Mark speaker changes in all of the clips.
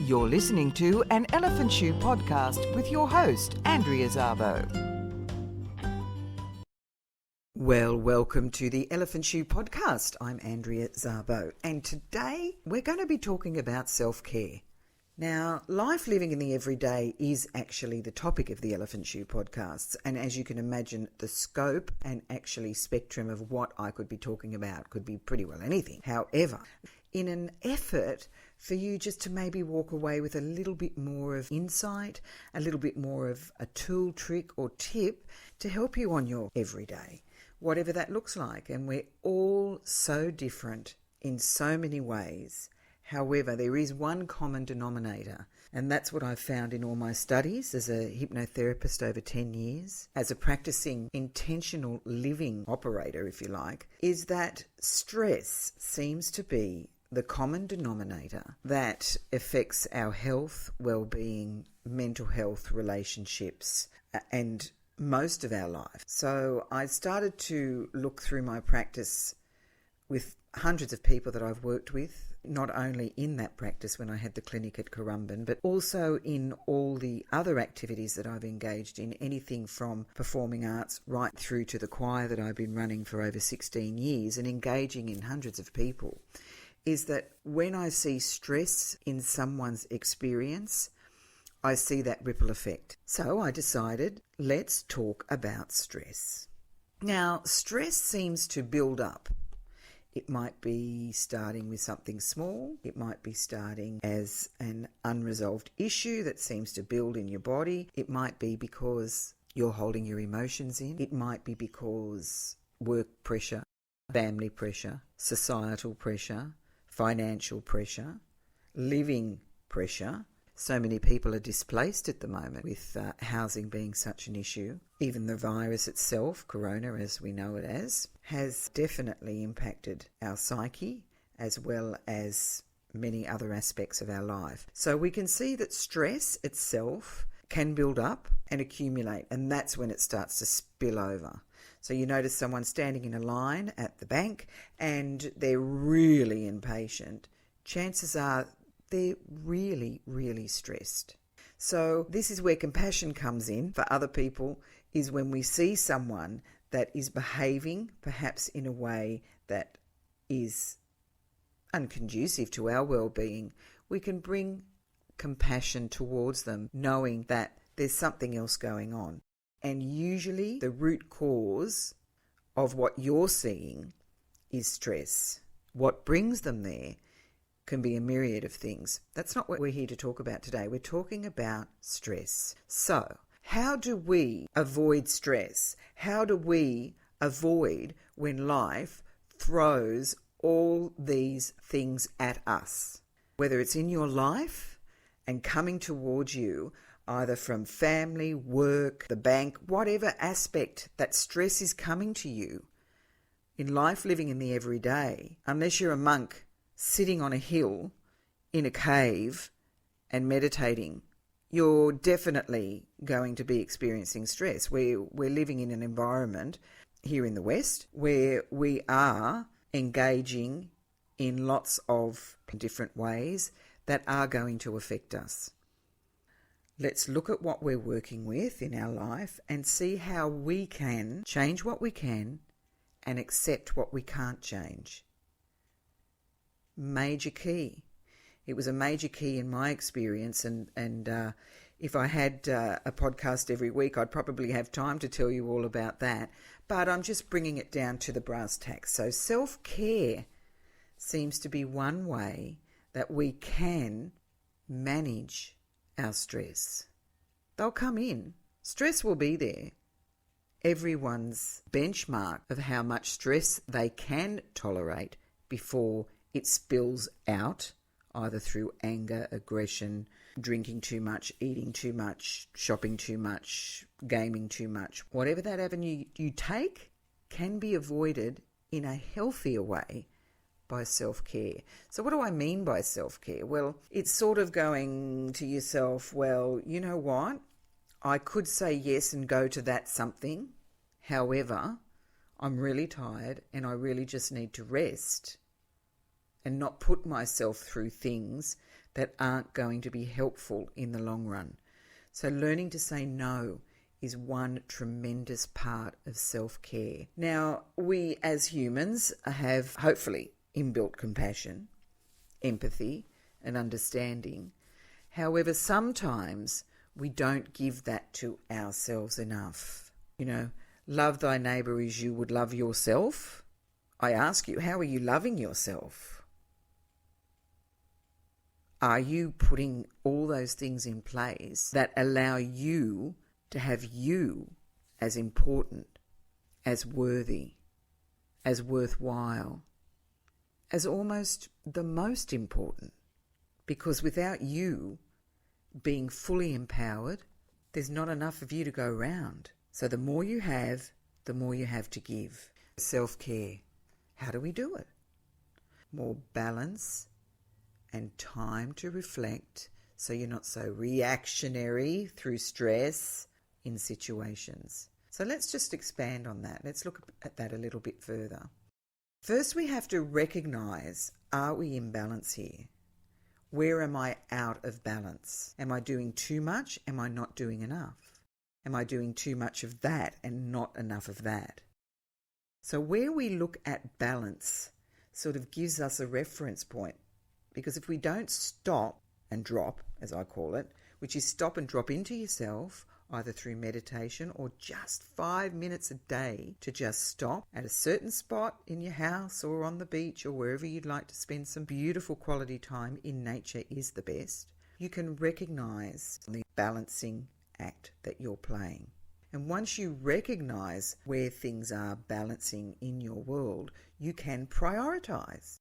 Speaker 1: You're listening to an Elephant Shoe podcast with your host, Andrea Szabo. Well, welcome to the Elephant Shoe podcast. I'm Andrea Szabo, and today we're going to be talking about self-care. Now, life living in the everyday is actually the topic of the Elephant Shoe podcasts, and as you can imagine, the scope and actually spectrum of what I could be talking about could be pretty well anything. However, in an effort for you just to maybe walk away with a little bit more of insight, a little bit more of a tool, trick or tip to help you on your everyday, whatever that looks like. And we're all so different in so many ways. However, there is one common denominator, and that's what I've found in all my studies as a hypnotherapist over 10 years, as a practicing intentional living operator, if you like, is that stress seems to be the common denominator that affects our health, well-being, mental health, relationships, and most of our life. So I started to look through my practice with hundreds of people that I've worked with, not only in that practice when I had the clinic at Currumbin, but also in all the other activities that I've engaged in, anything from performing arts right through to the choir that I've been running for over 16 years and engaging in hundreds of people, is that when I see stress in someone's experience, I see that ripple effect. So I decided, let's talk about stress. Now, stress seems to build up. It might be starting with something small. It might be starting as an unresolved issue that seems to build in your body. It might be because you're holding your emotions in. It might be because work pressure, family pressure, societal pressure, financial pressure, living pressure. So many people are displaced at the moment with housing being such an issue. Even the virus itself, corona as we know it as, has definitely impacted our psyche as well as many other aspects of our life. So we can see that stress itself can build up and accumulate, and that's when it starts to spill over. So you notice someone standing in a line at the bank and they're really impatient. Chances are they're really, really stressed. So this is where compassion comes in for other people, is when we see someone that is behaving perhaps in a way that is unconducive to our well-being, we can bring compassion towards them, knowing that there's something else going on. And usually the root cause of what you're seeing is stress. What brings them there can be a myriad of things. That's not what we're here to talk about today. We're talking about stress. So, how do we avoid stress? How do we avoid when life throws all these things at us? Whether it's in your life and coming towards you, either from family, work, the bank, whatever aspect that stress is coming to you, in life living in the everyday, unless you're a monk sitting on a hill in a cave and meditating, you're definitely going to be experiencing stress. We're living in an environment here in the West where we are engaging in lots of different ways that are going to affect us. Let's look at what we're working with in our life and see how we can change what we can and accept what we can't change. Major key. It was a major key in my experience, and if I had a podcast every week, I'd probably have time to tell you all about that. But I'm just bringing it down to the brass tacks. So self-care seems to be one way that we can manage our stress. They'll come in. Stress will be there. Everyone's benchmark of how much stress they can tolerate before it spills out, either through anger, aggression, drinking too much, eating too much, shopping too much, gaming too much. Whatever that avenue you take can be avoided in a healthier way by self-care. So what do I mean by self-care? Well, it's sort of going to yourself, well, you know what? I could say yes and go to that something. However, I'm really tired and I really just need to rest and not put myself through things that aren't going to be helpful in the long run. So learning to say no is one tremendous part of self-care. Now, we as humans have hopefully inbuilt compassion, empathy, and understanding. However, sometimes we don't give that to ourselves enough. Love thy neighbour as you would love yourself. I ask you, how are you loving yourself? Are you putting all those things in place that allow you to have you as important, as worthy, as worthwhile, as almost the most important? Because without you being fully empowered, there's not enough of you to go round. So the more you have, the more you have to give. Self-care. How do we do it? More balance and time to reflect so you're not so reactionary through stress in situations. So let's just expand on that. Let's look at that a little bit further. First, we have to recognize, are we in balance here? Where am I out of balance? Am I doing too much? Am I not doing enough? Am I doing too much of that and not enough of that? So where we look at balance sort of gives us a reference point. Because if we don't stop and drop, as I call it, which is stop and drop into yourself, either through meditation or just 5 minutes a day to just stop at a certain spot in your house or on the beach or wherever you'd like to spend some beautiful quality time in nature is the best, you can recognize the balancing act that you're playing. And once you recognize where things are balancing in your world, you can prioritize.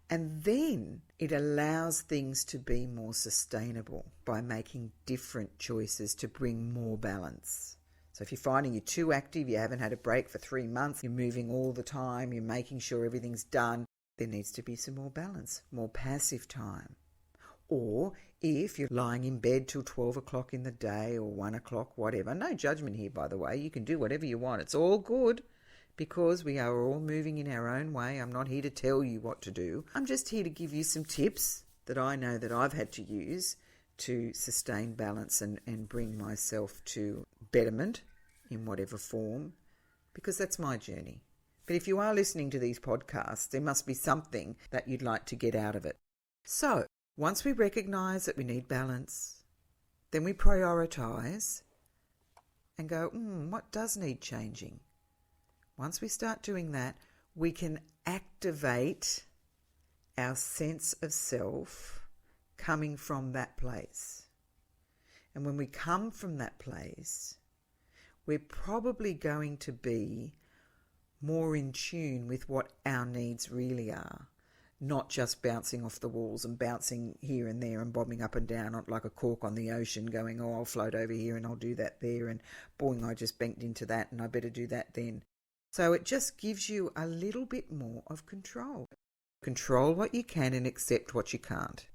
Speaker 1: And then it allows things to be more sustainable by making different choices to bring more balance. So if you're finding you're too active, you haven't had a break for 3 months, you're moving all the time, you're making sure everything's done, there needs to be some more balance, more passive time. Or if you're lying in bed till 12 o'clock in the day or 1 o'clock, whatever, no judgment here, by the way, you can do whatever you want. It's all good. Because we are all moving in our own way. I'm not here to tell you what to do. I'm just here to give you some tips that I know that I've had to use to sustain balance and bring myself to betterment in whatever form, because that's my journey. But if you are listening to these podcasts, there must be something that you'd like to get out of it. So once we recognise that we need balance, then we prioritise and go, what does need changing? Once we start doing that, we can activate our sense of self coming from that place. And when we come from that place, we're probably going to be more in tune with what our needs really are, not just bouncing off the walls and bouncing here and there and bobbing up and down like a cork on the ocean going, I'll float over here and I'll do that there, and boing, I just banked into that and I better do that then. So it just gives you a little bit more of control. Control what you can and accept what you can't.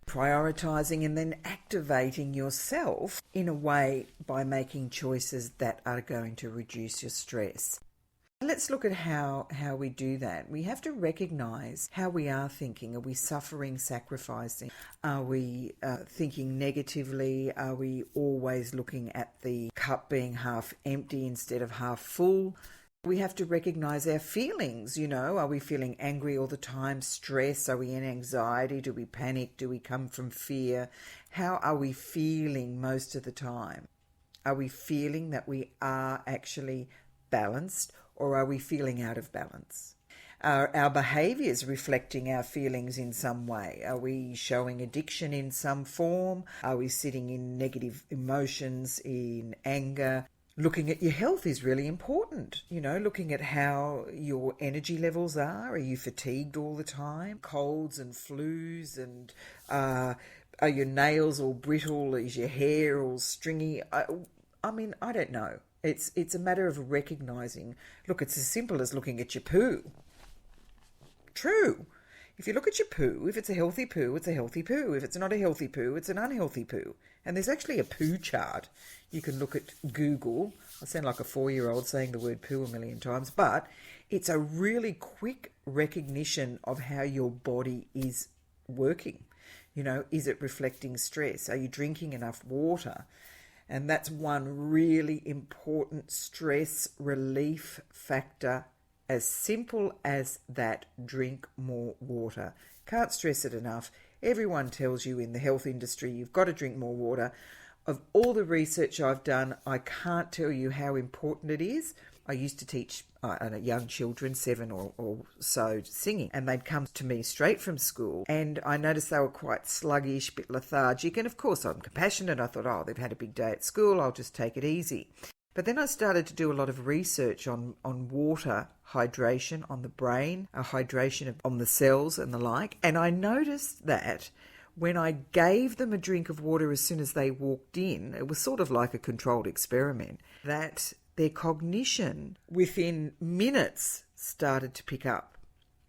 Speaker 1: Prioritising and then activating yourself in a way by making choices that are going to reduce your stress. Let's look at how we do that. We have to recognise how we are thinking. Are we suffering, sacrificing? Are we thinking negatively? Are we always looking at the cup being half empty instead of half full? We have to recognise our feelings, Are we feeling angry all the time, stress? Are we in anxiety? Do we panic? Do we come from fear? How are we feeling most of the time? Are we feeling that we are actually balanced, or are we feeling out of balance? Are our behaviours reflecting our feelings in some way? Are we showing addiction in some form? Are we sitting in negative emotions, in anger? Looking at your health is really important, looking at how your energy levels are. Are you fatigued all the time? Colds and flus, and are your nails all brittle? Is your hair all stringy? I don't know. It's a matter of recognising. Look, it's as simple as looking at your poo. True. If you look at your poo, if it's a healthy poo, it's a healthy poo. If it's not a healthy poo, it's an unhealthy poo. And there's actually a poo chart. You can look at Google. I sound like a 4-year-old saying the word poo a million times, but it's a really quick recognition of how your body is working. Is it reflecting stress? Are you drinking enough water? And that's one really important stress relief factor. As simple as that, drink more water. Can't stress it enough. Everyone tells you in the health industry you've got to drink more water. Of all the research I've done, I can't tell you how important it is. I used to teach young children, 7 or so, singing, and they'd come to me straight from school, and I noticed they were quite sluggish, a bit lethargic, and of course I'm compassionate. I thought, they've had a big day at school, I'll just take it easy. But then I started to do a lot of research on water hydration on the brain, hydration on the cells and the like, and I noticed that when I gave them a drink of water as soon as they walked in, it was sort of like a controlled experiment, that their cognition within minutes started to pick up.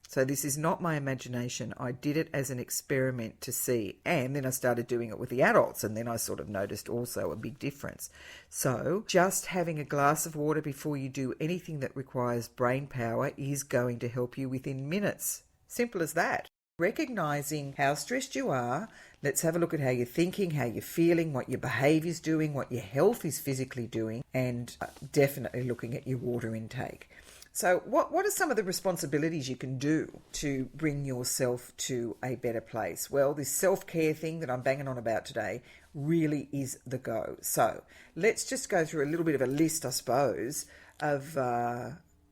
Speaker 1: So this is not my imagination. I did it as an experiment to see. And then I started doing it with the adults, and then I sort of noticed also a big difference. So just having a glass of water before you do anything that requires brain power is going to help you within minutes. Simple as that. Recognizing how stressed you are. Let's have a look at how you're thinking, how you're feeling, what your behaviour's doing, what your health is physically doing, and definitely looking at your water intake. So what are some of the responsibilities you can do to bring yourself to a better place? Well, this self-care thing that I'm banging on about today really is the go. So let's just go through a little bit of a list, I suppose, of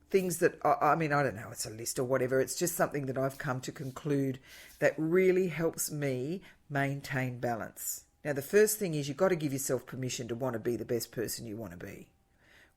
Speaker 1: things that, I don't know, it's a list or whatever. It's just something that I've come to conclude that really helps me maintain balance. Now, the first thing is you've got to give yourself permission to want to be the best person you want to be.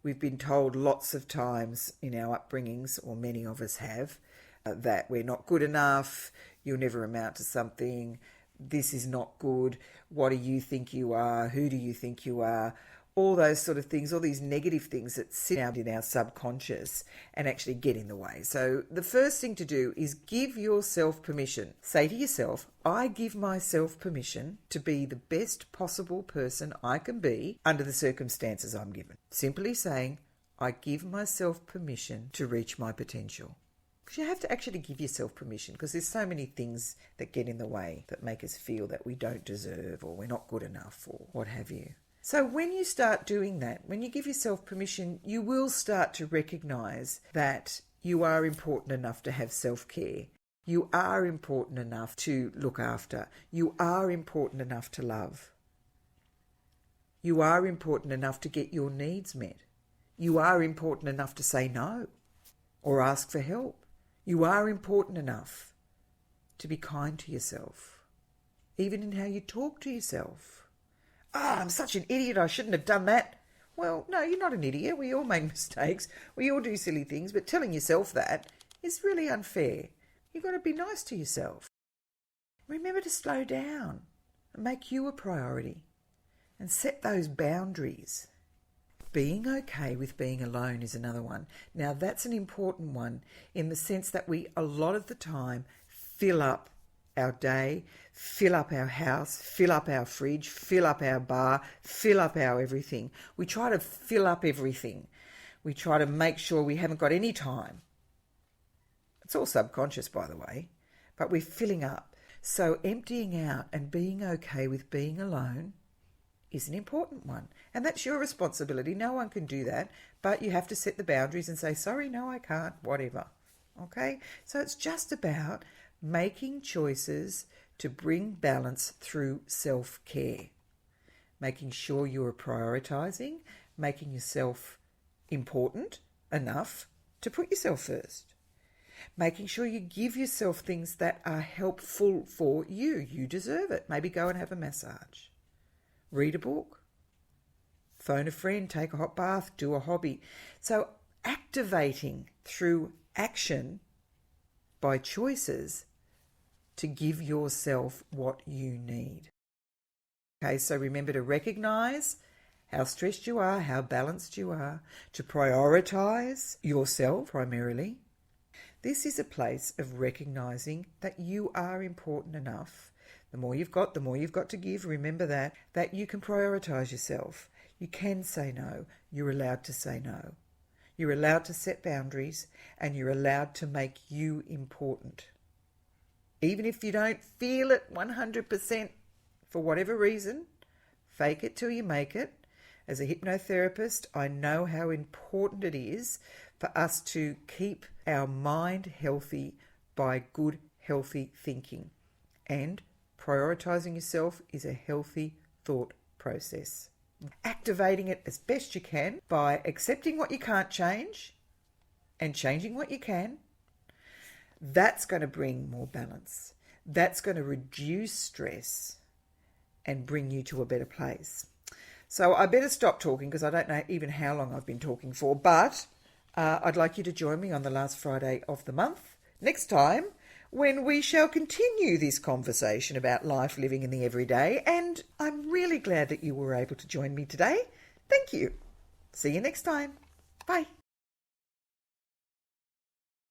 Speaker 1: We've been told lots of times in our upbringings, or many of us have, that we're not good enough, you'll never amount to something, this is not good, what do you think you are, who do you think you are, all those sort of things, all these negative things that sit out in our subconscious and actually get in the way. So the first thing to do is give yourself permission. Say to yourself, I give myself permission to be the best possible person I can be under the circumstances I'm given. Simply saying, I give myself permission to reach my potential. Because you have to actually give yourself permission, because there's so many things that get in the way that make us feel that we don't deserve, or we're not good enough, or what have you. So when you start doing that, when you give yourself permission, you will start to recognize that you are important enough to have self-care. You are important enough to look after. You are important enough to love. You are important enough to get your needs met. You are important enough to say no or ask for help. You are important enough to be kind to yourself, even in how you talk to yourself. I'm such an idiot, I shouldn't have done that. Well, no, you're not an idiot. We all make mistakes. We all do silly things, but telling yourself that is really unfair. You've got to be nice to yourself. Remember to slow down and make you a priority and set those boundaries. Being okay with being alone is another one. Now, that's an important one in the sense that we, a lot of the time, fill up our day, fill up our house, fill up our fridge, fill up our bar, fill up our everything. We try to fill up everything. We try to make sure we haven't got any time. It's all subconscious, by the way, but we're filling up. So emptying out and being okay with being alone is an important one. And that's your responsibility. No one can do that, but you have to set the boundaries and say, sorry, no, I can't, whatever. Okay? So it's just about making choices to bring balance through self-care. Making sure you are prioritising, making yourself important enough to put yourself first. Making sure you give yourself things that are helpful for you. You deserve it. Maybe go and have a massage. Read a book. Phone a friend, take a hot bath, do a hobby. So activating through action by choices to give yourself what you need. Okay, so remember to recognize how stressed you are, how balanced you are, to prioritize yourself primarily. This is a place of recognizing that you are important enough. The more you've got to give. Remember that you can prioritize yourself. You can say no. You're allowed to say no. You're allowed to set boundaries, and you're allowed to make you important. Even if you don't feel it 100% for whatever reason, fake it till you make it. As a hypnotherapist, I know how important it is for us to keep our mind healthy by good, healthy thinking. And prioritizing yourself is a healthy thought process. Activating it as best you can by accepting what you can't change and changing what you can. That's going to bring more balance. That's going to reduce stress and bring you to a better place. So I better stop talking because I don't know even how long I've been talking for, but I'd like you to join me on the last Friday of the month next time when we shall continue this conversation about life living in the everyday, and I'm really glad that you were able to join me today. Thank you. See you next time. Bye.